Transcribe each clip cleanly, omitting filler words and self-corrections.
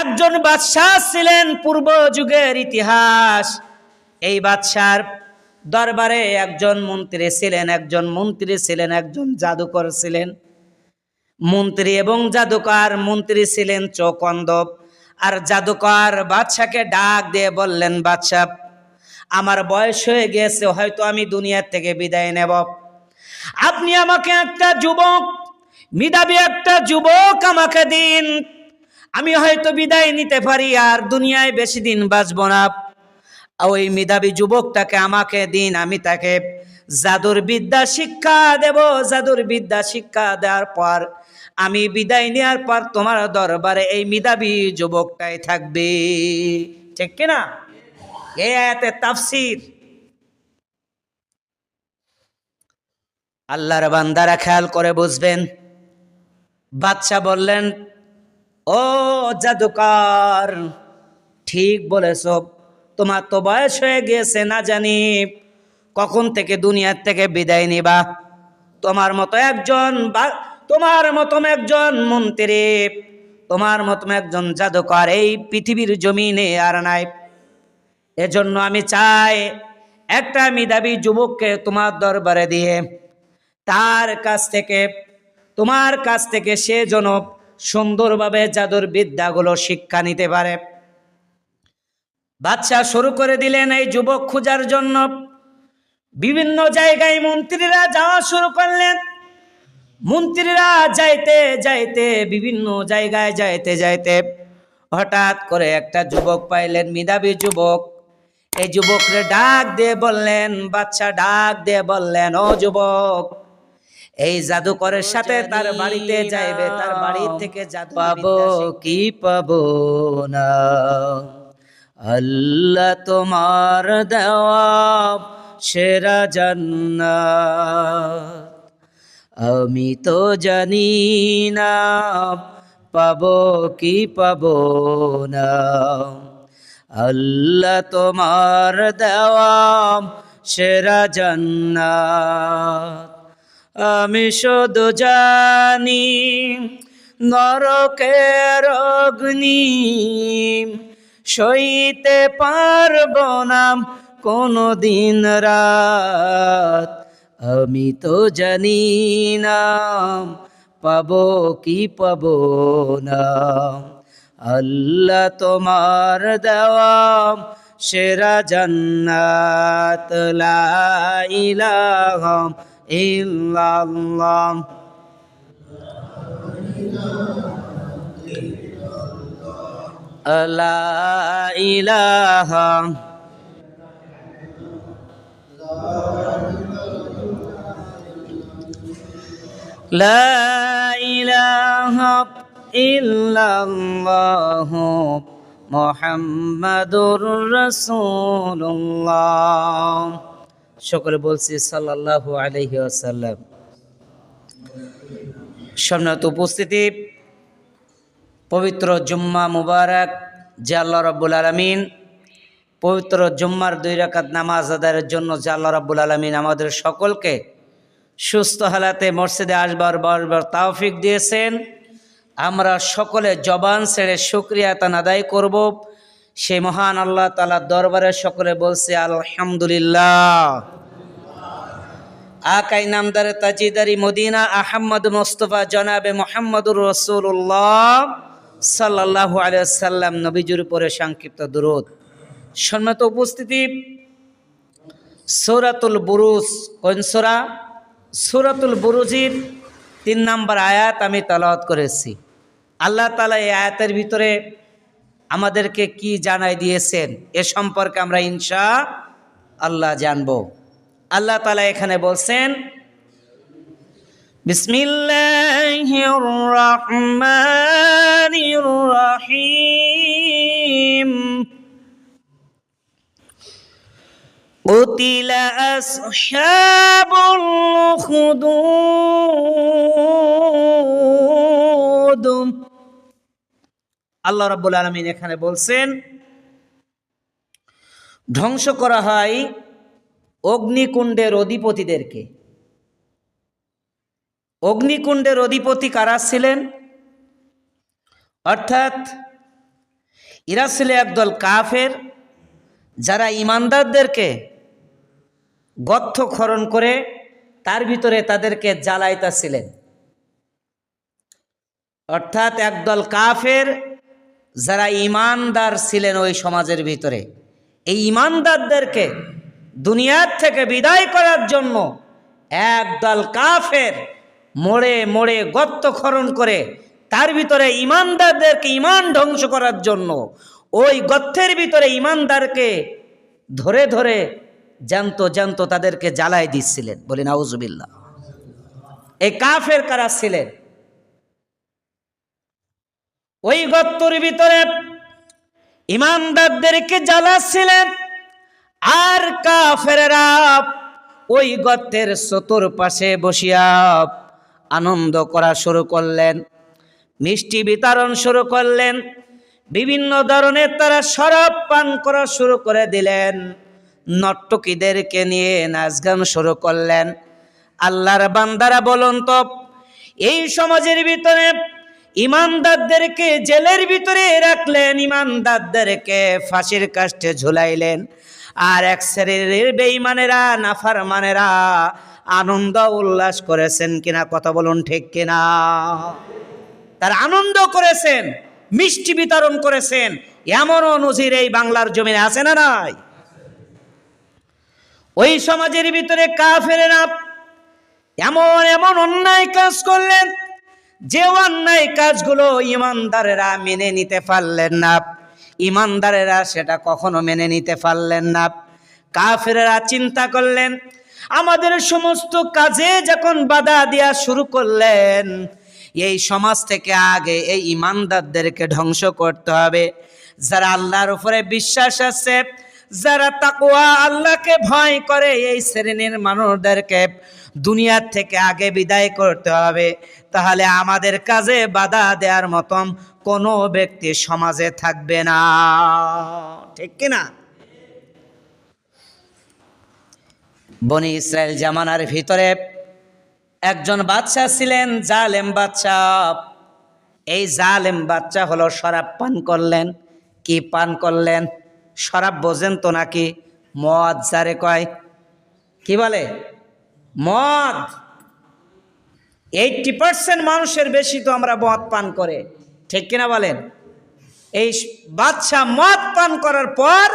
একজন বাদশাহ ছিলেন, পূর্ব যুগের ইতিহাস। এই বাদশার দরবারে একজন মন্ত্রী ছিলেন, একজন জাদুকর ছিলেন। মন্ত্রী এবং জাদুকর, মন্ত্রী ছিলেন চোখ অন্ধ, আর জাদুকর বাদশাকে ডাক দিয়ে বললেন, বাদশাহ, আমার বয়স হয়ে গেছে, হয়তো আমি দুনিয়ার থেকে বিদায় নেব। আপনি আমাকে একটা যুবক, মেধাবী একটা যুবক আমাকে দিন, আমি হয়তো বিদায় নিতে পারি, আর দুনিয়ায় বেশি দিন বাঁচব না। ওই মেধাবী যুবকটাকে আমাকে দিন, আমি তাকে জাদুর বিদ্যা শিক্ষা দেব। জাদুর বিদ্যা শিক্ষা দেওয়ার পর আমি বিদায় নেওয়ার পর তোমার দরবারে এই মেধাবী যুবকটাই থাকবে। ঠিক কিনা? এই আয়াতের তাফসীর। আল্লাহর বান্দারা খেয়াল করে বুঝবেন। বাদশা বললেন, ও জাদুকর, ঠিক বলেছ, তোমার তো বয়স হয়ে গিয়েছে, না জানি কখন থেকে দুনিয়ার থেকে বিদায় নিবা। তোমার মতো একজন মন্ত্রী, তোমার মতো একজন জাদুকর এই পৃথিবীর জমিনে আর নাই। এজন্য আমি চাই একটা মেধাবী যুবককে তোমার দরবারে দিয়ে তোমার কাছ থেকে সে যেন সুন্দরভাবে জাদুর বিদ্যাগুলো শিক্ষা নিতে পারে। বাদশাহ শুরু করে দিলেন এই যুবক খোঁজার জন্য। বিভিন্ন জায়গায় মন্ত্রীরা যাওয়া শুরু করলেন। মন্ত্রীরা যাইতে যাইতে, বিভিন্ন জায়গায় যাইতে যাইতে হঠাৎ করে একটা যুবক পাইলেন, মেধাবী যুবক। এই যুবকরে ডাক দিয়ে বললেন, বাদশাহ ডাক দিয়ে বললেন, ও যুবক, এই জাদুকরের সাথে তার বাড়িতে যাইবে, তার বাড়ি থেকে জাদু পাবো কি পাবো না, আল্লাহ তোমার দেওয়া সেরা জান্নাত, আমি তো জানি না পাবো কি পাবো না, আল্লাহ তোমার দেওয়া সেরা জান্নাত, আমি শুধু জানি নরকের অগ্নি সইতে পারব না কোনো দিন রাত, আমি তো জানি না পাবো কি পাবো না, আল্লাহ তোমার দেওয়া সেরা জান্নাত, লা ইলাহা ইল্লাল্লাহ। লা ইলাহা লা ইলাহা ইল্লাল্লাহ মুহাম্মাদুর রাসূলুল্লাহ। সকলে বলছি সাল্লাল্লাহু আলাইহি ওয়াসাল্লাম। সম্মানিত উপস্থিতি, পবিত্র জুম্মা মুবারক যে আল্লাহ রাব্বুল আলামিন পবিত্র জুম্মার 2 রাকাত নামাজ আদায়ের জন্য যে আল্লাহ রাব্বুল আলামিন আমাদের সকলকে সুস্থ হালাতে মসজিদে আসবার বসবার তৌফিক দিয়েছেন, আমরা সকলে জবান ছেড়ে শুকরিয়া আদায় করব। সেই মহান আল্লাহ তাআলার দরবারে সকলে বলছে আলহামদুলিল্লাহ। আকাই নামদারে তাজিদারি মদিনা আহমদ মুস্তফা জনাবে মুহাম্মদুর রাসূলুল্লাহ সাল্লাল্লাহু আলাইহি ওয়াসাল্লাম নবীজির উপরে সংক্ষিপ্ত দরুদ। সম্মানিত উপস্থিতি, সূরাতুল বুরুজ, কোন সূরা? সূরাতুল বুরুজের 3 নম্বর আয়াত আমি তেলাওয়াত করেছি। আল্লাহ তাআলা এই আয়াতের ভিতরে আমাদেরকে কি জানাই দিয়েছেন এ সম্পর্কে আমরা ইনশাআল্লাহ জানব। আল্লাহ তাআলা এখানে বলছেন, বিসমিল্লাহির রহমানির রহিম, কুতিলা আসহাবুল উখদুদ। আল্লাহ রাব্বুল আলামিন এখানে বলছেন ধ্বংস করা হয় অগ্নিকুণ্ডের অধিপতিদেরকে। অগ্নিকুণ্ডের অধিপতি কারা ছিলেন? অর্থাৎ এরা ছিল একদল কাফের, যারা ইমানদারদেরকে গর্ত খনন করে তার ভিতরে তাদেরকে জ্বালাইতেছিলেন। অর্থাৎ একদল কাফের যারা ইমানদার ছিলেন ওই সমাজের ভিতরে, এই ইমানদারদেরকে দুনিয়ার থেকে বিদায় করার জন্য একদল কাফের মোড়ে মোড়ে গর্ত খনন করে তার ভিতরে ইমানদারদেরকে ইমান ধ্বংস করার জন্য ওই গর্তের ভিতরে ইমানদারকে ধরে ধরে জ্যান্ত জ্যান্ত তাদেরকে জ্বালাই দিচ্ছিলেন। বলি নাউজুবিল্লাহ। এই কাফের কারা ছিলেন? ওই গর্তের ভিতরে ইমানদারদেরকে জ্বালাচ্ছিলেন, আর কাফেররা ওই গর্তের চতুর্পাশে বসিয়া আনন্দ করা শুরু করলেন, মিষ্টি বিতরণ শুরু করলেন, বিভিন্ন ধরনের তারা শরাব পান করা শুরু করে দিলেন, নর্তকীদেরকে নিয়ে নাচ গান শুরু করলেন। আল্লাহর বান্দারা বলুন তো, এই সমাজের ভিতরে ইমানদারদেরকে জেলের ভিতরে রাখলেন, ইমানদারদেরকে ফাঁসির কাস্টে ঝুলাইলেন, আর এক শ্রেণীর বেঈমানেরা নাফরমানেরা আনন্দ উল্লাস করেছেন কিনা? কথা বলুন ঠিক কিনা? তারা আনন্দ করেছেন, মিষ্টি বিতরণ করেছেন। এমনও নজির এই বাংলার জমিনে আছে না নাই? ওই সমাজের ভিতরে কাফেরেরা এমন এমন অন্যায় কাজ করলেন, যে অন্যায় কাজগুলো ইমানদারেরা মেনে নিতে পারলেন না। ইমানদারেরা সেটা কখনো মেনে নিতে পারলেন না। কাফেরেরা চিন্তা করলেন, আমাদের সমস্ত কাজে যখন বাধা দেওয়া শুরু করলেন, এই সমাজ থেকে আগে এই ইমানদারদেরকে ধ্বংস করতে হবে। যারা আল্লাহর উপরে বিশ্বাস আছে, যারা তাকওয়া আল্লাহকে ভয় করে, এই শ্রেণীর মানুষদেরকে দুনিয়ার থেকে আগে বিদায় করতে হবে। তাহলে আমাদের কাজে বাধা দেওয়ার মতন কোনো ব্যক্তি সমাজে থাকবে না। ঠিক কিনা? বনি ইসরায়েল জামানার ভিতরে একজন বাদশা ছিলেন, জালেম বাদশা। এই জালেম বাদশা হলো শরাব পান করলেন। কি পান করলেন? শরাব বোঝেন তো নাকি? মদ যারে কয়, কি বলে? মদ। 80% মানুষের বেশি তো আমরা মদ পান করে, ঠিক কিনা বলেন? এই বাদশা মদ পান করার পর,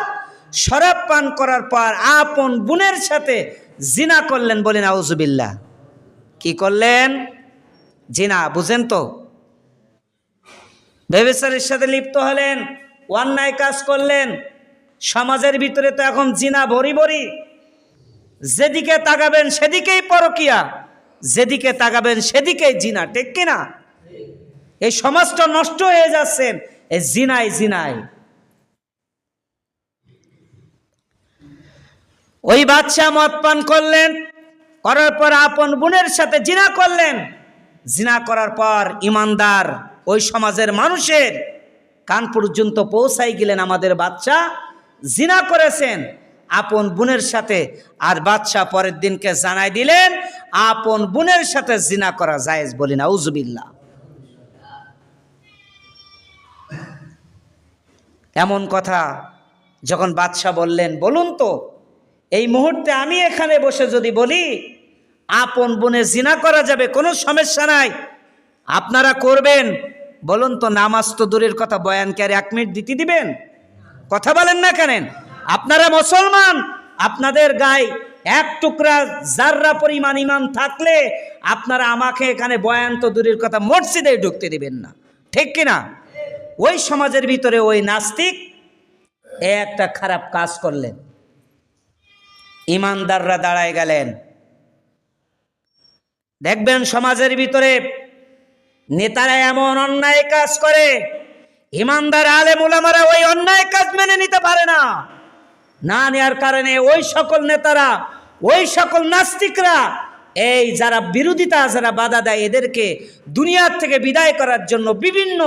শরাব পান করার পর আপন বোনের সাথে জিনা করলেন। বলেন আউযুবিল্লাহ। কি করলেন? জিনা। বুঝেন তো? ব্যভিচারের সাথে লিপ্ত হলেন, অন্যায় কাজ করলেন। সমাজের ভিতরে তো এখন জিনা ভরি ভরি, যেদিকে তাকাবেন সেদিকেই পরকিয়া, যেদিকে তাকাবেন সেদিকেই জিনা, ঠিক কিনা? এই সমাজটা নষ্ট হয়ে যাচ্ছেন এই জিনায় জিনায়। ওই বাদশা মদ পান করলেন, করার পর আপন বোনের সাথে জিনা করলেন। জিনা করার পর ইমানদার ওই সমাজের মানুষের কান পর্যন্ত পৌঁছাই গেলেন, আমাদের বাদশা জিনা করেছেন আপন বোনের সাথে। আর বাদশা পরের দিনকে জানাই দিলেন, আপন বোনের সাথে জিনা করা জায়েজ। বলি নাউজুবিল্লাহ। এমন কথা যখন বাদশা বললেন, বলুন তো এই মুহূর্তে আমি এখানে বসে যদি বলি আপন বোনে জিনা করা যাবে, কোনো সমস্যা নাই, আপনারা করবেন? বলুন তো, নামাজ তো দূরের কথা, বয়ানকে আর 1 মিনিট দিতে দিবেন? কথা বলেন না কেন? আপনারা মুসলমান, আপনাদের গায়ে এক টুকরা জাররা পরিমাণ ঈমান থাকলে আপনারা আমাকে এখানে বয়ান তো দূরের কথা, মসজিদে ঢুকতে দিবেন না, ঠিক কিনা? ওই সমাজের ভিতরে ওই নাস্তিক একটা খারাপ কাজ করলেন, ইমানদাররা দাঁড়ায় গেলেন। দেখবেন সমাজের ভিতরে নেতারা এমন অন্যায় কাজ করে, ইমানদার আলেম উলামারা ওই অন্যায় কাজ মেনে নিতে পারে না। না নেওয়ার কারণে ওই সকল নেতারা, ওই সকল নাস্তিকরা, এই যারা বিরোধিতা, যারা বাধা দেয়, এদেরকে দুনিয়ার থেকে বিদায় করার জন্য বিভিন্ন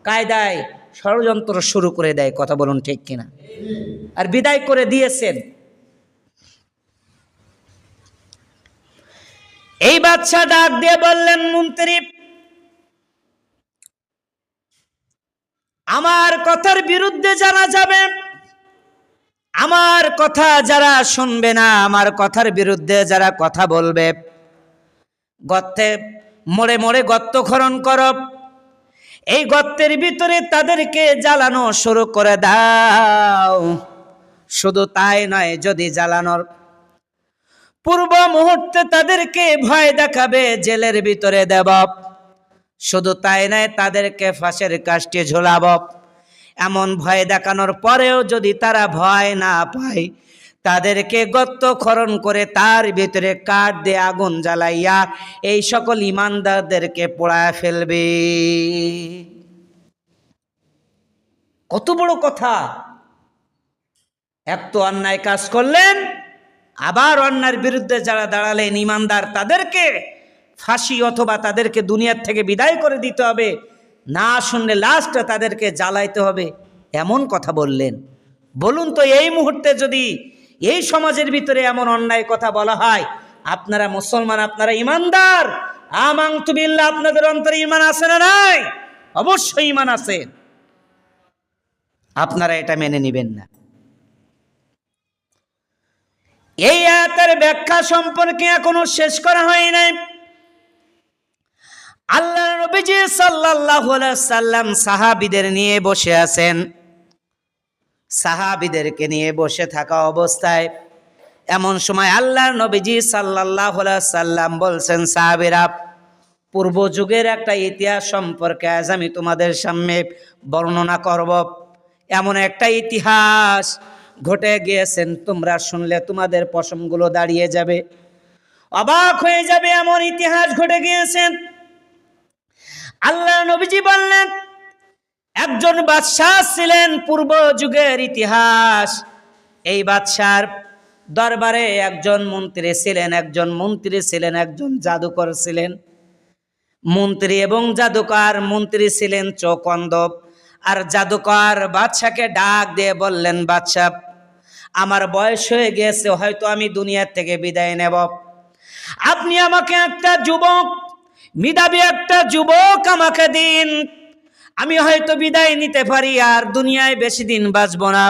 কায়দায় ষড়যন্ত্র শুরু করে দেয়। কথা বলুন ঠিক কিনা? আর বিদায় করে দিয়েছেন। এই বাদশা ডাক দিয়ে বললেন, মন্ত্রী, আমার কথার বিরুদ্ধে যারা যাবে, আমার কথা যারা শুনবে না, আমার কথার বিরুদ্ধে যারা কথা বলবে, গর্তে মোড়ে মোড়ে গর্ত খনন করো, এই গর্তের ভিতরে তাদেরকে জ্বালানো শুরু করে দাও। শুধু তাই নয়, যদি জ্বালানোর পূর্ব মুহূর্তে তাদেরকে ভয় দেখাবে, জেলের ভিতরে দেব। শুধু তাই নয়, তাদেরকে ফাঁসের কাস্টে ঝোলাব। এমন ভয় দেখানোর পরেও যদি তারা ভয় না পায়, তাদেরকে গর্ত খনন করে তার ভিতরে কাঠ দিয়ে আগুন জ্বালাইয়া এই সকল ইমানদারদেরকে পোড়ায় ফেলবে। কত বড় কথা! এক তো অন্যায় কাজ করলেন, আবার অন্যায়ের বিরুদ্ধে যারা দাঁড়ালেন ইমানদার, তাদেরকে ফাঁসি অথবা তাদেরকে দুনিয়ার থেকে বিদায় করে দিতে হবে, না শুনলে লাস্টে তাদেরকে জ্বালাইতে হবে, এমন কথা বললেন। বলুন তো, এই মুহূর্তে যদি এই সমাজের ভিতরে এমন অন্যায় কথা বলা হয়, আপনারা মুসলমান, আপনারা ইমানদার, আমানতু বিল্লাহ, আপনাদের অন্তরে ঈমান আছে না নাই? অবশ্যই ঈমান আছে। আপনারা এটা মেনে নেবেন না। এই আয়াতের ব্যাখ্যা সম্পর্কে এখনো শেষ করা হয় নাই। আল্লাহর নবীজি সাল্লাল্লাহু আলাইহি সাল্লাম সাহাবীদের নিয়ে বসে আছেন। সাহাবীদেরকে নিয়ে বসে থাকা অবস্থায় এমন সময় আল্লাহর নবীজি সাল্লাল্লাহু আলাইহি সাল্লাম বলছেন, সাহাবীরা, পূর্ব যুগের একটা ইতিহাস সম্পর্কে আজ আমি তোমাদের সামনে বর্ণনা করব। এমন একটা ইতিহাস ঘটে গিয়েছেন, তোমরা শুনলে তোমাদের পশমগুলো দাঁড়িয়ে যাবে, অবাক হয়ে যাবে, এমন ইতিহাস ঘটে গিয়েছেন। আল্লাহ নবীজি বললেন, একজন বাদশাহ ছিলেন, পূর্ব যুগের ইতিহাস। এই বাদশার দরবারে একজন মন্ত্রী ছিলেন, একজন জাদুকর ছিলেন। মন্ত্রী এবং জাদুকর, মন্ত্রী ছিলেন চোখ অন্ধ, আর জাদুকর বাদশাকে ডাক দিয়ে বললেন, বাদশা, আমার বয়স হয়ে গিয়েছে, হয়তো আমি দুনিয়ার থেকে বিদায় নেব। আপনি আমাকে একটা যুবক, মেধাবী একটা যুবক আমাকে দিন, আমি হয়তো বিদায় নিতে পারি, আর দুনিয়ায় বেশি দিন বাঁচব না।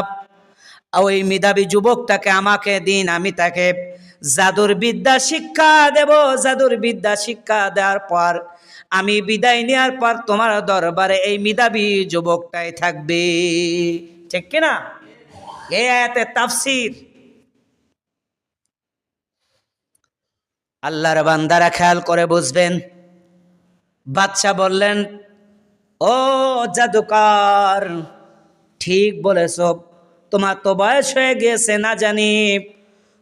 ওই মেধাবী যুবকটাকে আমাকে দিন, আমি তাকে জাদুর বিদ্যা শিক্ষা দেব। জাদুর বিদ্যা শিক্ষা দেওয়ার পর আমি বিদায় নেওয়ার পর তোমার দরবারে এই মেধাবী যুবকটাই থাকবে। ঠিক কিনা? এই আয়াতের তাফসীর। আল্লাহর বান্দারা খেয়াল করে বুঝবেন। বাদশা বললেন, ও জাদুকর, ঠিক বলেছ, তোমার তো বয়স হয়ে গিয়েছে, না জানি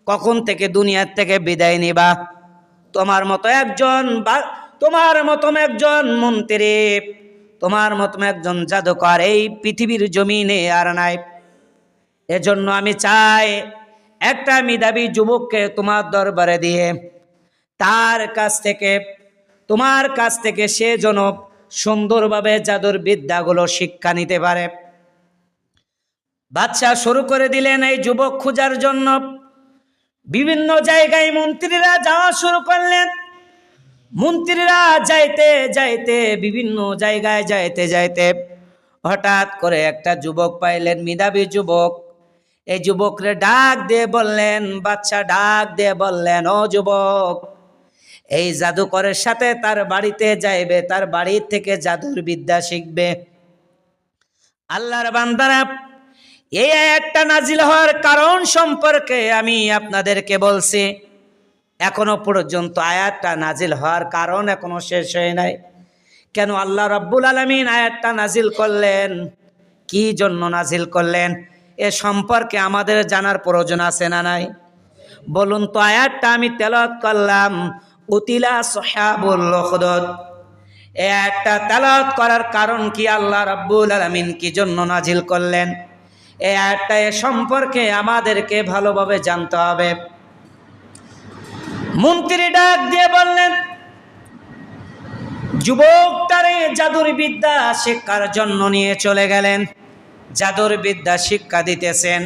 কখন থেকে দুনিয়ার থেকে বিদায় নিবা। তোমার মতো একজন মন্ত্রী, তোমার মতো একজন জাদুকর এই পৃথিবীর জমিনে আর নাই। এজন্য আমি চাই একটা মেধাবী যুবককে তোমার দরবারে দিয়ে তোমার কাছ থেকে সে যেন সুন্দরভাবে জাদুর বিদ্যাগুলো শিক্ষা নিতে পারে। বাদশাহ শুরু করে দিলেন এই যুবক খোঁজার জন্য। বিভিন্ন জায়গায় মন্ত্রীরা যাওয়া শুরু করলেন। মন্ত্রীরা যাইতে যাইতে, বিভিন্ন জায়গায় যাইতে যাইতে হঠাৎ করে একটা যুবক পাইলেন, মেধাবী যুবক। এই যুবকরে ডাক দিয়ে বললেন, বাদশাহ ডাক দিয়ে বললেন, ও যুবক, এই জাদুকরের সাথে তার বাড়িতে যাইবে, তার বাড়ি থেকে জাদুর বিদ্যা শিখবে। আল্লাহর বান্দারা, এই আয়াতটা নাজিল হওয়ার কারণ সম্পর্কে আমি আপনাদেরকে বলছি। এখনো পর্যন্ত আয়াতটা নাজিল হওয়ার কারণ এখনো শেষ হয় নাই। কেন আল্লাহ রাব্বুল আলামিন আয়াতটা নাজিল করলেন, কি জন্য নাজিল করলেন, এ সম্পর্কে আমাদের জানার প্রয়োজন আছে না নাই? বলুন তো। আয়াতটা আমি তেলাওয়াত করলাম, উতিলা সহাবুল উখদুদ। এই আয়াতটা তেলাওয়াত করার কারণ কি, আল্লাহ রাব্বুল আলামিন কি জন্য নাজিল করলেন, এই আয়াতটা এ সম্পর্কে আমাদেরকে ভালোভাবে জানতে হবে। মন্ত্রী ডাক দিয়ে বললেন, যুবকটারে জাদুর বিদ্যা শিক্ষার জন্য নিয়ে চলে গেলেন। জাদুর বিদ্যা শিক্ষা দিতেছেন,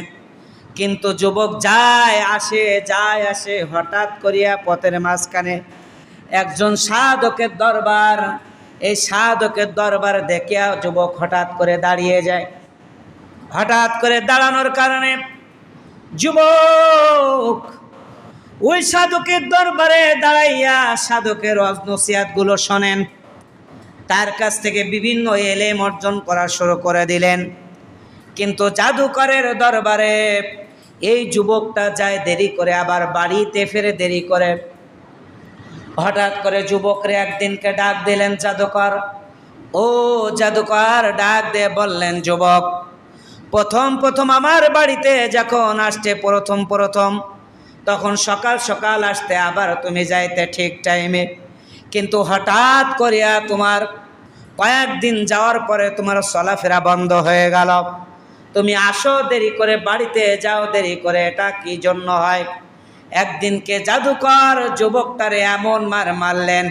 কিন্তু যুবক যায় আসে। হঠাৎ করিয়া পথের মাঝখানে একজন সাধকের দরবার, এই সাধকের দরবার দেখে যুবক হঠাৎ করে দাঁড়িয়ে যায়। হঠাৎ করে দাঁড়ানোর কারণে যুবক ওই সাধকের দরবারে দাঁড়াইয়া সাধকের নসিহত গুলো শোনেন, তার কাছ থেকে বিভিন্ন এলেম অর্জন করা শুরু করে দিলেন। কিন্তু জাদুকরের দরবারে এই যুবকটা যায় দেরি করে, আবার বাড়িতে ফিরে দেরি করে। হঠাৎ করে যুবকরে একদিনকে ডাক দিলেন জাদুকর। ও জাদুকর ডাক দিয়ে বললেন, যুবক, প্রথম আমার বাড়িতে যখন আসতে প্রথম তখন সকাল সকাল আসতে, আবার তুমি যাইতে ঠিক টাইমে, কিন্তু হঠাৎ করিয়া তোমার কয়েকদিন যাওয়ার পরে তোমার চলাফেরা বন্ধ হয়ে গেল। তুমি আসো দেরি করে, বাড়িতে যাও দেরি করে, এটা কি জন্য হয়? একদিনকে জাদুকর যুবকটারে এমন মারলেন,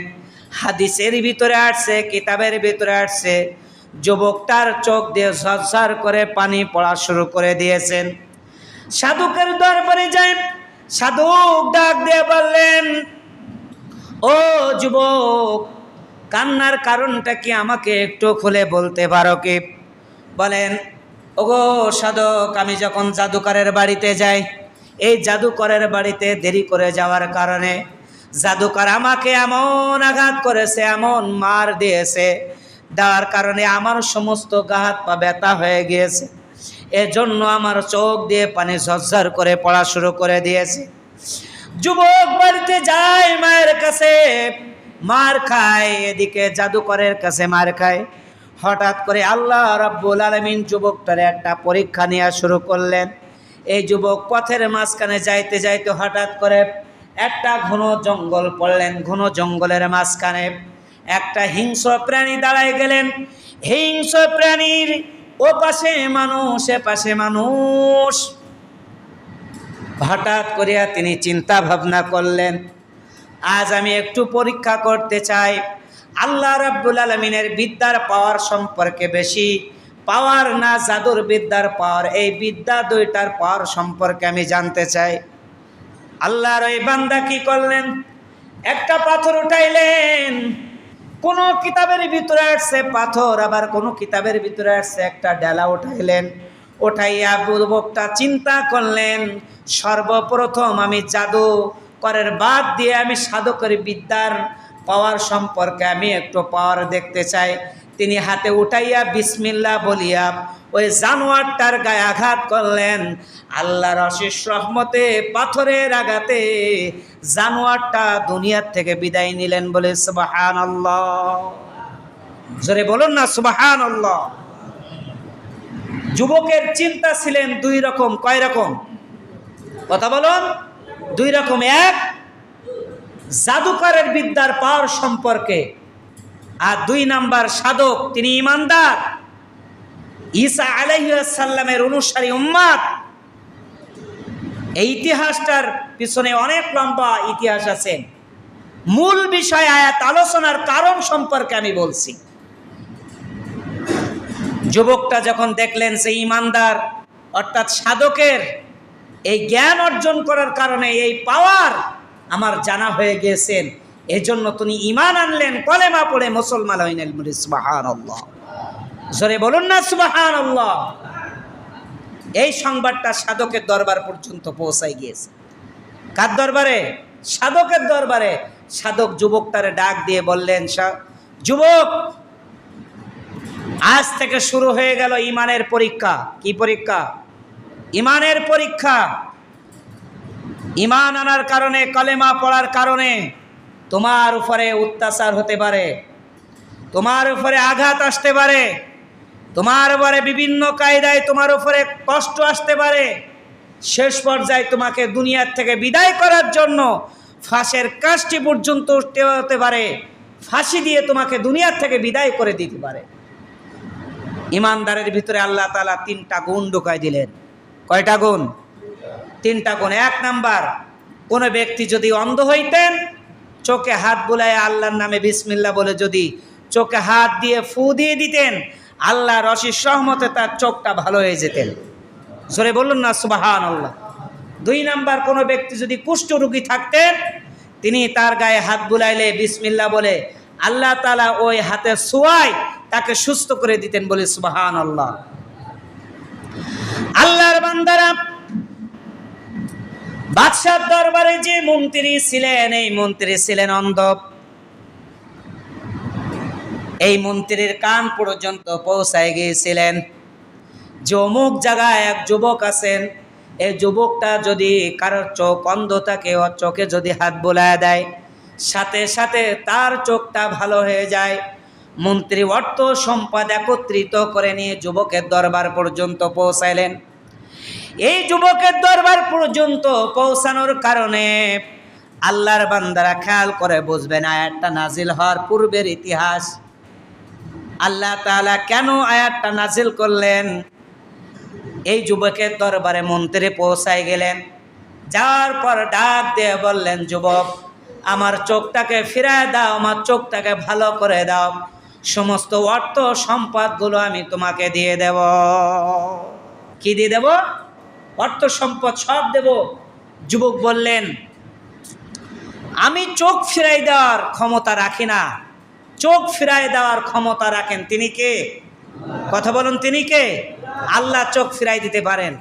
হাদিসের ভিতরে আসছে, কিতাবের ভিতরে আসছে, যুবকটার চোখ দিয়ে ঝরঝর করে পানি পড়া শুরু করে দিয়েছেন। সাধুকের দরবারে যায়, সাধক ডাক দিয়ে বললেন, ও যুবক, কান্নার কারণটা কি আমাকে একটু খুলে বলতে পারো কি? বলেন, ওগো সাধক, আমি যখন জাদুকরের বাড়িতে যাই, এই জাদুকরের বাড়িতে দেরি করে যাওয়ার কারণে জাদুকর আমাকে এমন আঘাত করেছে, এমন মার দিয়েছে, দেওয়ার কারণে আমার সমস্ত গা হাত পা ব্যথা হয়ে গিয়েছে। এজন্য আমার চোখ দিয়ে পানি ঝরঝর করে পড়া শুরু করে দিয়েছে। যুবক বাড়িতে যায়, মায়ের কাছে মার খায়, এদিকে জাদুকরের কাছে মার খায়। হঠাৎ করে আল্লাহ রাব্বুল আলামিন যুবকটারে একটা পরীক্ষা নেওয়া শুরু করলেন। এই যুবক পথের মাঝখানে যাইতে যাইতে হঠাৎ করে একটা ঘন জঙ্গল পড়লেন। ঘন জঙ্গলের মাঝখানে একটা হিংস্র প্রাণী দাঁড়ায় গেলেন। হিংস্র প্রাণীর ও পাশে মানুষ, এ পাশে মানুষ। হঠাৎ করিয়া তিনি চিন্তা ভাবনা করলেন, আজ আমি একটু পরীক্ষা করতে চাই আল্লাহ রাব্বুল আলামিনের বিদ্যার পাওয়ার সম্পর্কে, বেশি পাওয়ার না জাদুর বিদ্যার পাওয়ার, এই বিদ্যা দুইটার পাওয়ার সম্পর্কে আমি জানতে চাই। আল্লাহর ওই বান্দা কি করলেন, একটা পাথর উঠাইলেন। কোন কিতাবের ভিতরে আসছে পাথর, আবার কোন কিতাবের ভিতরে আসছে একটা ডালা উঠাইলেন। উঠাইয়া যুবকটা চিন্তা করলেন, সর্বপ্রথম আমি জাদু করের বাদ দিয়ে আমি সাধকের বিদ্যার পাওয়ার সম্পর্কে আমি একটু পাওয়ার দেখতে চাই। তিনি হাতে উঠাইয়া বিসমিল্লাহ বলিয়া ওই জানোয়ারটার গায়ে আঘাত করলেন। আল্লাহর অশেষ রহমতে পাথরের আঘাতে জানোয়ারটা দুনিয়ার থেকে বিদায় নিলেন। বলে সুবহানাল্লাহ, জোরে বলুন না সুবহানাল্লাহ। যুবকের চিন্তা ছিলেন দুই রকম। কয় রকম? কথা বলুন। দুই রকম। এক, জাদুকরের বিদ্যার পাওয়ার সম্পর্কে, আর দুই নাম্বার সাধক, তিনি ইমানদার, ঈসা আলাইহিস সালামের অনুসারী উম্মত। এই ইতিহাসটার পিছনে অনেক লম্বা ইতিহাস আছে। মূল বিষয় আয়াত আলোচনার কারণ সম্পর্কে আমি বলছি। যুবকটা যখন দেখলেন সে ইমানদার, অর্থাৎ সাধকের এই জ্ঞান অর্জন করার কারণে এই পাওয়ার আমার জানা হয়ে গিয়েছেন, এজন্য তিনি ঈমান আনলেন, কলেমা পড়ে মুসলমান হইলেন। সুবহানাল্লাহ, জোরে বলুন না সুবহানাল্লাহ। এই সংবাদটা সাধকের দরবার পর্যন্ত পৌঁছাই গিয়েছে। কার দরবারে? সাধকের দরবারে। সাধক যুবকটারে ডাক দিয়ে বললেন, যুবক, আজ থেকে শুরু হয়ে গেল ঈমানের পরীক্ষা। কি পরীক্ষা? ঈমানের পরীক্ষা। ঈমান আনার কারণে, কলেমা পড়ার কারণে তোমার উপরে অত্যাচার হতে পারে, তোমার উপরে আঘাত আসতে পারে, তোমার উপরে বিভিন্ন কায়দায় তোমার উপরে কষ্ট আসতে পারে। শেষ পর্যায়ে তোমাকে দুনিয়ার থেকে বিদায় করার জন্য ফাঁসের কাজটি পর্যন্ত উঠতে হতে পারে। ফাঁসি দিয়ে তোমাকে দুনিয়ার থেকে বিদায় করে দিতে পারে। ইমানদারের ভিতরে আল্লাহ তাআলা তিনটা গুণ ঢুকাই দিলেন। কয়টা গুণ? তিনটা গুণ। এক নাম্বার, কোন ব্যক্তি যদি অন্ধ হইতেন, চোখে হাত বুলায় আল্লাহর নামে বিসমিল্লাহ বলে যদি চোখে হাত দিয়ে ফু দিয়ে দিতেন, আল্লাহর অশেষ রহমতে তার চোখটা ভালো হয়ে যেতেন। জোরে বলুন না সুবহানাল্লাহ। দুই নাম্বার, কোনো ব্যক্তি যদি কুষ্ঠ রোগী থাকতেন, তিনি তার গায়ে হাত বুলাইলে বিসমিল্লাহ বলে আল্লাহ তাআলা ওই হাতে ছোঁয়ায় তাকে সুস্থ করে দিতেন, বলে সুবহানাল্লাহ। আল্লাহর বান্দারা, বাদশার দরবারে যে মন্ত্রী ছিলেন, এই মন্ত্রী ছিলেন অন্ধ। এই মন্ত্রীর কান পর্যন্ত পৌঁছায় গিয়েছিলেন যে অমুক জায়গায় এক যুবক আছেন, এই যুবকটা যদি কারোর চোখ অন্ধ থাকে, ওর চোখে যদি হাত বোলায় দেয়, সাথে সাথে তার চোখটা ভালো হয়ে যায়। মন্ত্রী অর্থ সম্পদ একত্রিত করে নিয়ে যুবকের দরবার পর্যন্ত পৌঁছাইলেন। এই যুবকের দরবার পর্যন্ত পৌঁছানোর কারণে আল্লাহর বান্দারা খেয়াল করে বুঝবেন আয়াতটা নাজিল হওয়ার পূর্বের ইতিহাস। আল্লাহ তাআলা কেন আয়াতটা নাজিল করলেন? এই যুবকের দরবারে মন্ত্রী পৌঁছায় গেলেন, যাওয়ার পর ডাক দিয়ে বললেন, যুবক, আমার চোখটাকে ফিরায় দাও, আমার চোখটাকে ভালো করে দাও, সমস্ত অর্থ সম্পদগুলো আমি তোমাকে দিয়ে দেব। কি দিয়ে দেব? অর্থ সম্পদ সব দেব। যুবক বললেন, আমি চোখ ফিরাই দেওয়ার ক্ষমতা রাখি না। চোখ ফিরাই দেওয়ার ক্ষমতা রাখেন তিনি কে? কথা বলুন, তিনি কে? আল্লাহ চোখ ফিরাই দিতে পারেন।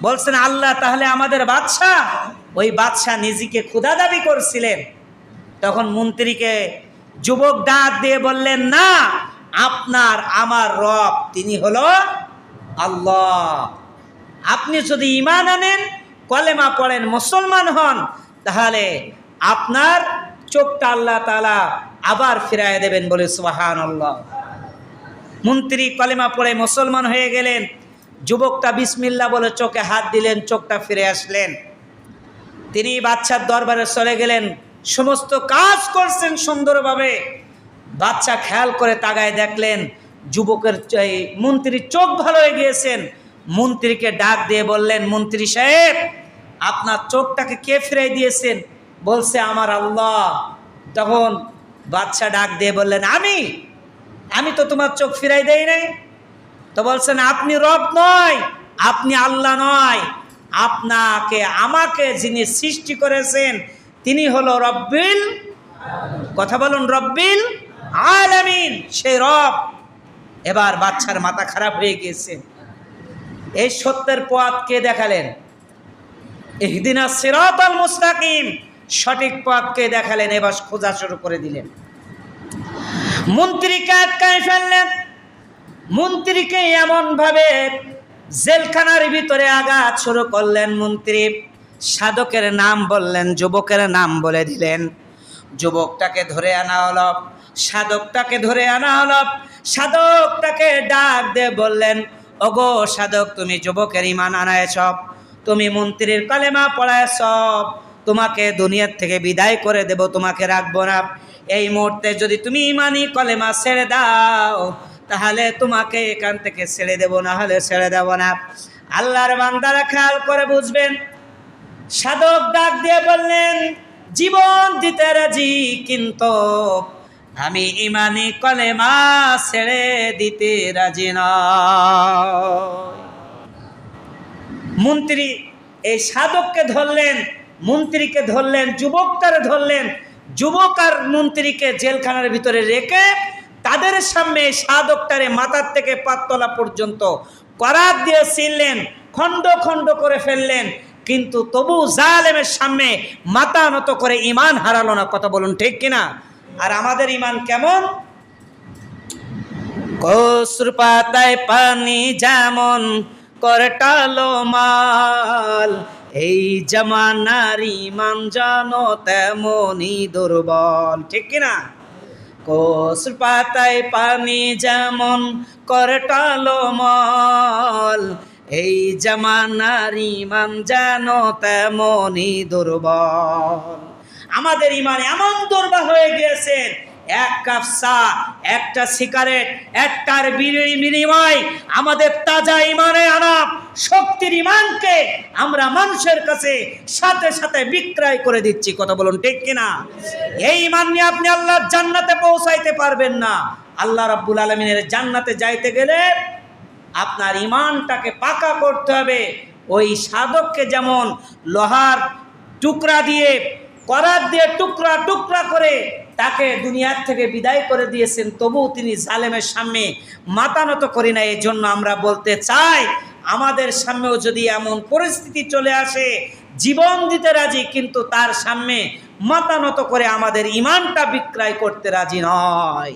বলছেন আল্লাহ, তাহলে আমাদের বাদশাহ? ওই বাদশাহ নিজেকে খোদা দাবি করছিলেন। তখন মন্ত্রীকে যুবক ডাক দিয়ে বললেন, না, আপনার আমার রব তিনি হলো আল্লাহ। আপনি যদি ঈমান আনেন, কলেমা পড়েন, মুসলমান হন, তাহলে আপনার চোখটা আল্লাহ তাআলা আবার ফিরায় দেবেন, বলে সুবহানাল্লাহ। মন্ত্রী কলেমা পড়ে মুসলমান হয়ে গেলেন। যুবকটা বিসমিল্লাহ বলে চোখে হাত দিলেন, চোখটা ফিরে আসলেন। তিনি বাদশার দরবারে চলে গেলেন, সমস্ত কাজ করছেন সুন্দরভাবে। বাদশা খেয়াল করে তাকায় দেখলেন যুবকের মন্ত্রীর চোখ ভালো হয়ে গিয়েছেন। মন্ত্রীকে ডাক দিয়ে বললেন, মন্ত্রী সাহেব, আপনার চোখটাকে কে ফিরাই দিয়েছেন? বলছে আমার আল্লাহ। তখন বাদশা ডাক দিয়ে বললেন, আমি তো তোমার চোখ ফিরাই দেই নাই। তো বলছেন, আপনি রব নয়, আপনি আল্লাহ নয়, আপনাকে আমাকে যিনি সৃষ্টি করেছেন তিনি হলো রব্বিল, কথা বলুন, রব্বিল আলামিন, সেই রব। এবার বাদশার মাথা খারাপ হয়ে গিয়েছে। এই সত্যের পথ কে দেখালেন? ইহদিনাস সিরাতাল মুস্তাকিম, সঠিক পথ কে দেখালেন? এবার খোঁজা শুরু করে দিলেন। মন্ত্রীকে আটকায় ফেললেন। মন্ত্রীকে এমন ভাবে জেলখানার ভিতরে আঘাত শুরু করলেন। মন্ত্রী সাধকের নাম বললেন, যুবকের নাম বলে দিলেন। যুবকটাকে ধরে আনা হলো, সাধকটাকে ধরে আনা হলো। সাধকটাকে ডাক দিয়ে বললেন, ওগো সাধক, তুমি যুবকের ঈমান আনায়ছ, তুমি মন্ত্রীর কালেমা পড়ায়ছ, তোমাকে দুনিয়ার থেকে বিদায় করে দেব, তোমাকে রাখবো না। এই মুহূর্তে যদি তুমি ঈমানি কলেমা ছেড়ে দাও, তাহলে তোমাকে এখান থেকে ছেড়ে দেব, না হলে ছেড়ে দেব না। আল্লাহর বান্দারা খেয়াল করে বুঝবেন। সাধক ডাক দিয়ে বললেন, জীবন দিতে রাজি, কিন্তু আমি ঈমানি কলেমা ছেড়ে দিতে রাজি না। মন্ত্রী এই সাধককে ধরলেন, মন্ত্রীকে ধরলেন, যুবকটারে ধরলেন। যুবক আর মন্ত্রীকে জেলখানার ভিতরে রেখে তাদের সামনে সাধকটারে মাথার থেকে পাততলা পর্যন্ত করাত দিয়ে ছিললেন, খণ্ড খণ্ড করে ফেললেন। কিন্তু তবু জালেমের সামনে মাথা নত করে ঈমান হারালো না। কথা বলুন, ঠিক কিনা? আর আমাদের ঈমান কেমন? কসুর পাতায় পানি যেমন করটালো মাল, এই জামানার ঈমান জানো তেমনই দুর্বল, ঠিক কিনা? কসুর পাতায় পানি যেমন করটালো মাল, এই জামানার ঈমান জানো তেমনই দুর্বল। আমাদের ঈমান এমন দুর্বল হয়ে গিয়েছে, এক কাপ চা, একটা সিগারেট, একটার বিনিময় আমাদের তাজা ঈমানে আনা শক্তির ঈমানকে আমরা মানুষের কাছে সাথে সাথে বিক্রয় করে দিচ্ছি। কথা বলুন, ঠিক কিনা? এই ঈমান নিয়ে আপনি আল্লাহর জান্নাতে পৌঁছাইতে পারবেন না। আল্লাহ রাব্বুল আলামিনের জান্নাতে যাইতে গেলে আপনার ঈমানটাকে পাকা করতে হবে। ওই সাধককে যেমন লোহার টুকরা দিয়ে, করাত দিয়ে টুকরা টুকরা করে তাকে দুনিয়ার থেকে বিদায় করে দিয়েছেন, তবুও তিনি জালেমের সামনে মাথা নত করি না। এই জন্য আমরা বলতে চাই, আমাদের সামনেও যদি এমন পরিস্থিতি চলে আসে, জীবন দিতে রাজি কিন্তু তার সামনে মাথা নত করে আমাদের ইমানটা বিক্রয় করতে রাজি নয়।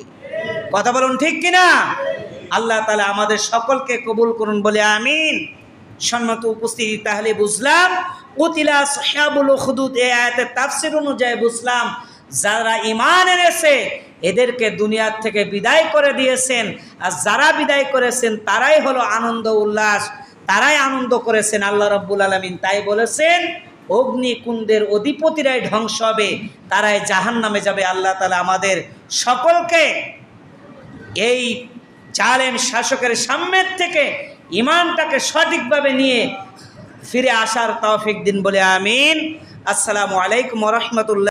কথা বলুন ঠিক কিনা? আল্লাহ তাআলা আমাদের সকলকে কবুল করুন বলে আমিন। সম্মানিত উপস্থিতি, তাহলে বুঝলাম কুতিলা আসহাবুল উখদুদ এই আয়াতের তাফসীর অনুযায়ী বুঝলাম যারা ঈমান এনেছে এদেরকে দুনিয়ার থেকে বিদায় করে দিয়েছেন, আর যারা বিদায় করেছেন তারাই হলো আনন্দ উল্লাস, তারাই আনন্দ করেছেন। আল্লাহ রাব্বুল আলামিন তাই বলেছেন, অগ্নিকুণ্ডের অধিপতিরাই ধ্বংস হবে, তারাই জাহান্নামে যাবে। আল্লাহ তাআলা আমাদের সকলকে এই জালেম শাসকের সামনের থেকে ঈমানটাকে সঠিকভাবে নিয়ে ফিরে আসার তৌফিক দিন বলে আমিন। আসসালামু আলাইকুম ওয়া রাহমাতুল্লাহ।